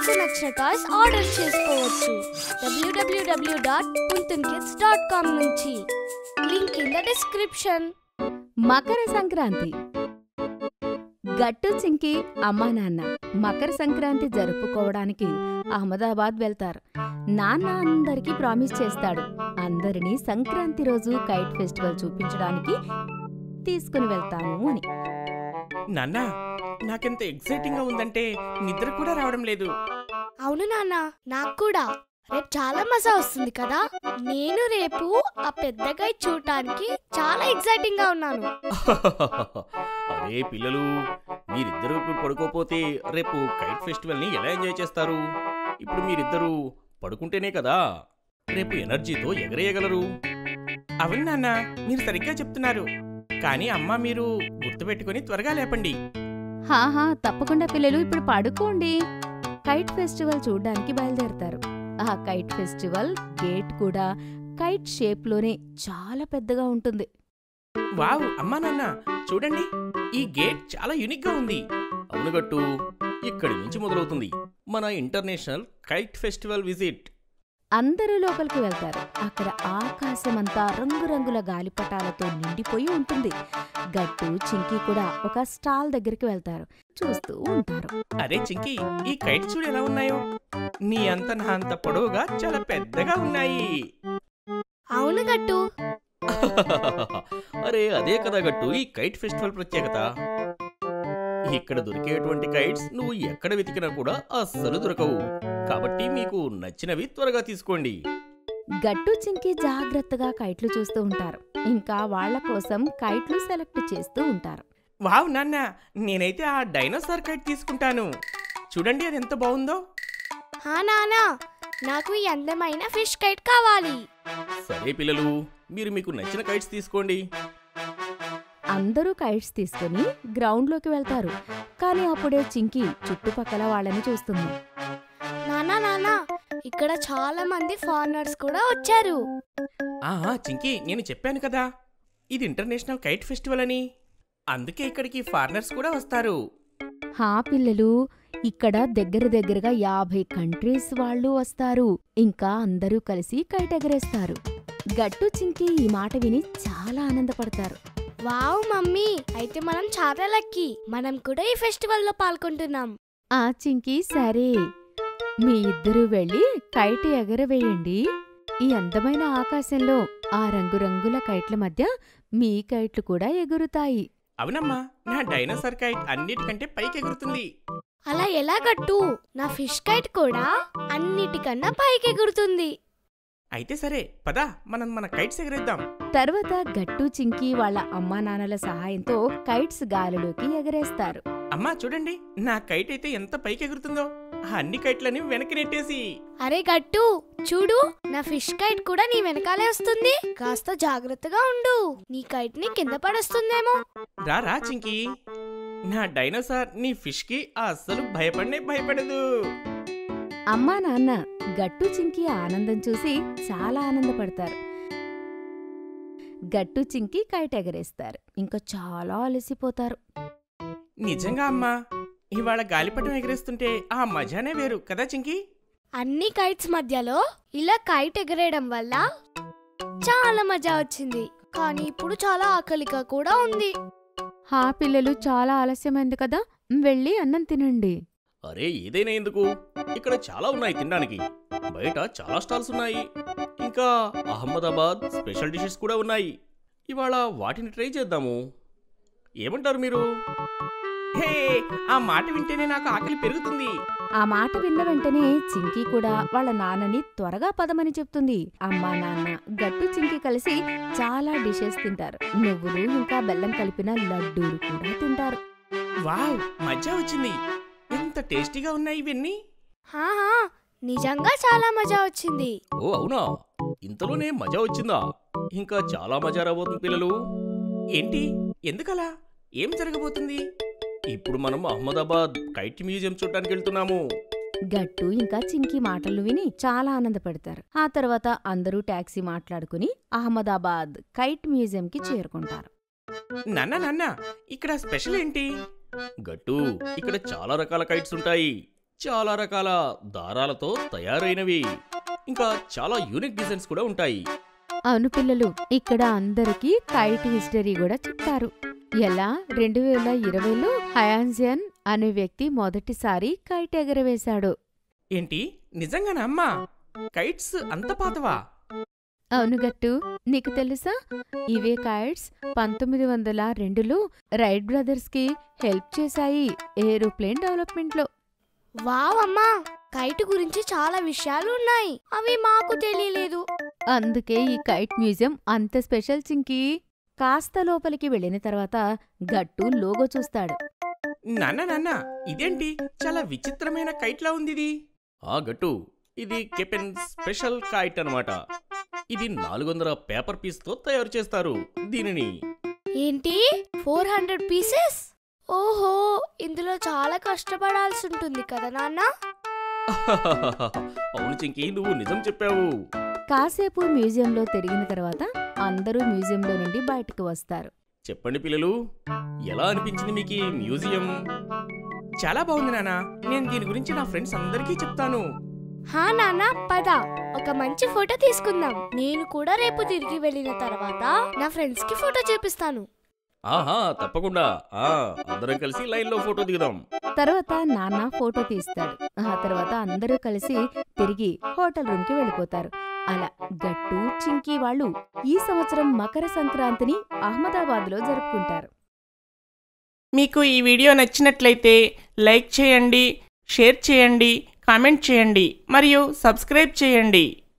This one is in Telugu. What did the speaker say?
మీకు నచ్చిన టాయ్స్ ఆర్డర్ చేసుకోవచ్చు www.puntunkids.com నుంచి. Link in the description. Makar Sankranti. గట్టు చింకి అమ్మా నాన్న మకర సంక్రాంతి జరుపుకోవడానికి అహ్మదాబాద్ వెళ్తారు. నాన్న అందరికీ ప్రామిస్ చేస్తాడు, అందరినీ సంక్రాంతి రోజు కైట్ ఫెస్టివల్ చూపించడానికి తీసుకుని వెళ్తాను అని. నాన్నా, నాకెంత ఎక్సైటింగ్ గా ఉందంటే నిద్ర కూడా రావడం లేదు. అవును నాన్న, నాకు కూడా. రేపు చాలా మజా వస్తుంది కదా. నేను రేపు ఆ పెద్ద కైట్ చూడటానికి చాలా ఎక్సైటింగ్ గా ఉన్నాను. అరే పిల్లలు, మీరిద్దరూ ఇప్పుడు పడుకోపోతే రేపు కైట్ ఫెస్టివల్ ని ఎలా ఎంజాయ్ చేస్తారు? ఇప్పుడు మీరిద్దరూ పడుకుంటేనే కదా రేపు ఎనర్జీతో ఎగరేయగలరు. అవును నాన్న, మీరు సరిగ్గా చెప్తున్నారు. కానీ అమ్మ, మీరు గుర్తుపెట్టుకుని త్వరగా లేపండి. హాహా, తప్పకుండా పిల్లలు, ఇప్పుడు పడుకోండి. కైట్ ఫెస్టివల్ చూడ్డానికి బయలుదేరతారు. ఆ కైట్ ఫెస్టివల్ గేట్ కూడా కైట్ షేప్లోనే చాలా పెద్దగా ఉంటుంది. వావ్ అమ్మా నాన్న, చూడండి, ఈ గేట్ చాలా యూనిక్ గా ఉంది. అవును గట్టు, ఇక్కడి నుంచి మొదలవుతుంది మన ఇంటర్నేషనల్ కైట్ ఫెస్టివల్ విజిట్. అందరూ లోపలికి వెళ్తారు. అక్కడ ఆకాశమంతా రంగురంగుల గాలిపటాలతో నిండిపోయి ఉంటుంది. గట్టు చింకి కూడా ఒక స్టాల్ దగ్గరికి వెళ్తారు. చూస్తూ ఉంటారు. అరే చింకి, ఈ కైట్ చూడు ఎలా ఉన్నాయో. నీ అంత నా అంత పొడవుగా చాలా పెద్దగా ఉన్నాయి. అవును గట్టు. అరే అదే కదా గట్టు ఈ కైట్ ఫెస్టివల్ ప్రత్యేకత. ఇక్కడ దొరికేటువంటి కైట్స్ నువ్వు ఎక్కడ వెతికినా కూడా అస్సలు దొరకవు. కాబట్టి మీకు నచ్చినవి త్వరగా తీసుకోండి. గట్టు చింకి జాగ్రత్తగా కైట్లు చూస్తూ ఉంటారు. ఇంకా వాళ్ల కోసం కైట్లు సెలెక్ట్ చేస్తూ ఉంటారు. వావ్ నాన్న, నేనైతే ఆ డైనోసార్ కైట్ తీసుకుంటాను. చూడండి అది ఎంత బాగుందో. హా నానా, నాకు ఈ అందమైన ఫిష్ కైట్ కావాలి. సరే పిల్లలు, మీరు మీకు నచ్చిన కైట్స్ తీసుకోండి. అందరూ కైట్స్ తీసుకుని గ్రౌండ్లోకి వెళ్తారు. కానీ అప్పుడే చింకి చుట్టుపక్కల వాళ్ళని చూస్తుంది. నానా నానా, ఇక్కడ చాలా మంది ఫారినర్స్ కూడా వచ్చారు. చింకి, నేను చెప్పాను కదా ఇది ఇంటర్నేషనల్ కైట్ ఫెస్టివల్ అని. అందుకే ఇక్కడికి ఫారినర్స్ కూడా వస్తారు. హా పిల్లలు, ఇక్కడ దగ్గరగా 50 కంట్రీస్ వాళ్ళు వస్తారు. ఇంకా అందరూ కలిసి కైట్ ఎగరేస్తారు. గట్టు చింకి ఈ మాట విని చాలా ఆనందపడతారు. వావ్ మమ్మీ, అయితే మనం చాలా లక్కీ. మనం కూడా ఈ ఫెస్టివల్లో పాల్గొంటున్నాం. ఆ చింకి, సరే, మీ ఇద్దరూ వెళ్ళి కైట్ ఎగరవేయండి. ఈ అందమైన ఆకాశంలో ఆ రంగురంగుల కైట్ల మధ్య మీ కైట్లు కూడా ఎగురుతాయి. అవునమ్మా, నా డైనోసార్ కైట్ అన్నిటికంటే పైకి ఎగురుతుంది. అలా ఎలా గట్టు? నా ఫిష్ కైట్ కూడా అన్నిటికన్నా పైకి ఎగురుతుంది. అయితే సరే పద, మనం మన కైట్స్ ఎగరేద్దాం. తర్వాత గట్టు చింకి వాళ్ళ అమ్మా నాన్నల సహాయంతో కైట్స్ గాలిలోకి ఎగరేస్తారు. అమ్మా చూడండి, నా కైట్ అయితే ఎంత పైకి ఎగురుతుందో. ఆ అన్ని కైట్లని వెనక్కి నెట్టేసి. అరే గట్టు, చూడు, నా ఫిష్ కైట్ కూడా నీ వెనకాలే వస్తుంది. కాస్త జాగ్రత్తగా ఉండు, నీ కైట్ ని కింద పడొస్తుందేమో. రా చింకి, నా డైనోసార్ నీ ఫిష్ కి అస్సలు భయపడదు. అమ్మా నాన్న గట్టు చింకి ఆనందం చూసి చాలా ఆనందపడతారు. గట్టు చింకి కైట్ ఎగరేస్తారు. ఇంకా చాలా అలసిపోతారు. నిజంగా అమ్మా, ఇవాళ గాలిపటం ఎగరేస్తుంటే ఆ మజానే వేరు కదా చింకి. అన్ని కైట్స్ మధ్యలో ఇలా కైట్ ఎగరేయడం వల్ల చాలా మజా వచ్చింది. కానీ ఇప్పుడు చాలా ఆకలిగా కూడా ఉంది. హా పిల్లలు, చాలా ఆలస్యమైంది కదా, వెళ్ళి అన్నం తినండి. అరే ఏదైనా ఎందుకు, ఇక్కడ చాలా ఉన్నాయి తినడానికి. బయట చాలా స్టాల్స్ ఉన్నాయి. ఇంకా అహ్మదాబాద్ స్పెషల్ డిషెస్ కూడా ఉన్నాయి. ఇవాళ వాటిని ట్రై చేద్దాము. ఏమంటారు మీరు? హే, ఆ మాట వింటేనే నాకు ఆకలి పెరుగుతుంది. ఆ మాట విన్న వెంటనే చింకి కూడా వాళ్ళ నాన్నని త్వరగా పదమని చెప్తుంది. అమ్మా నాన్న గట్టు చింకి కలిసి చాలా డిషెస్ తింటారు. నువ్వులు ఇంకా బెల్లం కలిపిన లడ్డూలు కూడా తింటారు. వావ్, మజా వచ్చింది. ఎంత టేస్టీగా ఉన్నాయి ఇవన్నీ. హా, నిజంగా చాలా మజా వచ్చింది. ఓ అవునా, ఇంతలోనే మజా వచ్చిందా? ఇంకా చాలా మజా రాబోతుంది పిల్లలు. ఏంటి, ఎందుకలా? ఏం జరగబోతుంది? ఇప్పుడు మనం అహ్మదాబాద్ కైట్ మ్యూజియం చూడటానికి వెళ్తున్నాము. గట్టు ఇంకా చింకి మాటలు విని చాలా ఆనందపడతారు. ఆ తర్వాత అందరూ టాక్సీ మాట్లాడుకుని అహ్మదాబాద్ కైట్ మ్యూజియంకి చేరుకుంటారు. నాన్న, ఇక్కడ స్పెషల్ ఏంటి? గట్టు, ఇక్కడ చాలా రకాల కైట్స్ ఉంటాయి. చాలా రకాల దారాలతో తయారైనవి. ఇంకా చాలా యూనిక్ డిజైన్స్ కూడా ఉంటాయి. అవును పిల్లలు, ఇక్కడ అందరికీ కైట్ హిస్టరీ కూడా చెప్తారు. ఎలా 2020లో హయాన్జియన్ అనే వ్యక్తి మొదటిసారి కైట్ ఎగరవేశాడు. ఏంటి, నిజంగానా అమ్మా? కైట్స్ అంత పాతవా? అవును గట్టు, నీకు తెలుసా ఇవే కైట్స్ 1902లో రైట్ బ్రదర్స్ కి హెల్ప్ చేశాయి ఏరోప్లేన్ డెవలప్మెంట్లో. వావ్ అమ్మా, కైట్ గురించి చాలా విషయాలు ఉన్నాయి, అవి మాకు తెలియలేదు. అందుకే ఈ కైట్ మ్యూజియం అంత స్పెషల్ చింకీ. కాస్త లోపలికి వెళ్ళిన తర్వాత గట్టు లోగో చూస్తాడు. నాన్న, ఇదేంటి చాలా విచిత్రమైన కైట్లా ఉంది ఇది. ఆ గట్టు, ఇది కెపెన్ స్పెషల్ కైట్ అన్నమాట. ఇది 400 పేపర్ పీస్తో తయారు చేస్తారు దీనిని. ఏంటి 400 పీసెస్? ఓహో, ఇందులో చాలా కష్టపడాల్సి ఉంటుంది కదా నాన్న. అవును చింకీ, నువ్వు నిజం చెప్పావు. కాసేపు మ్యూజియంలో తిరిగిన తర్వాత అందరూ మ్యూజియంలో నుండి బయటకు వస్తారు. చెప్పండి పిల్లలు, ఎలా అనిపించింది మీకు ఈ మ్యూజియం? చాలా బాగుంది నాన్న, నేను దీని గురించి నా ఫ్రెండ్స్ అందరికీ చెప్తాను. హా నాన్న, పద ఒక మంచి ఫోటో తీసుకుందాం. నేను కూడా రేపు తిరిగి వెళ్ళిన తర్వాత నా ఫ్రెండ్స్ కి ఫోటో చూపిస్తాను. ఆహా, తప్పకుండా. అందరం కలిసి లైన్లో ఫోటో దిగుదాం. తర్వాత నాన్న ఫోటో తీస్తాడు. ఆ తర్వాత అందరూ కలిసి తిరిగి హోటల్ రూమ్ కి వెళ్ళిపోతారు. అలా గట్టు చింకీ వాళ్ళు ఈ సంవత్సరం మకర సంక్రాంతిని అహ్మదాబాద్లో జరుపుకుంటారు. మీకు ఈ వీడియో నచ్చినట్లయితే లైక్ చేయండి, షేర్ చేయండి, కామెంట్ చేయండి మరియు సబ్స్క్రైబ్ చేయండి.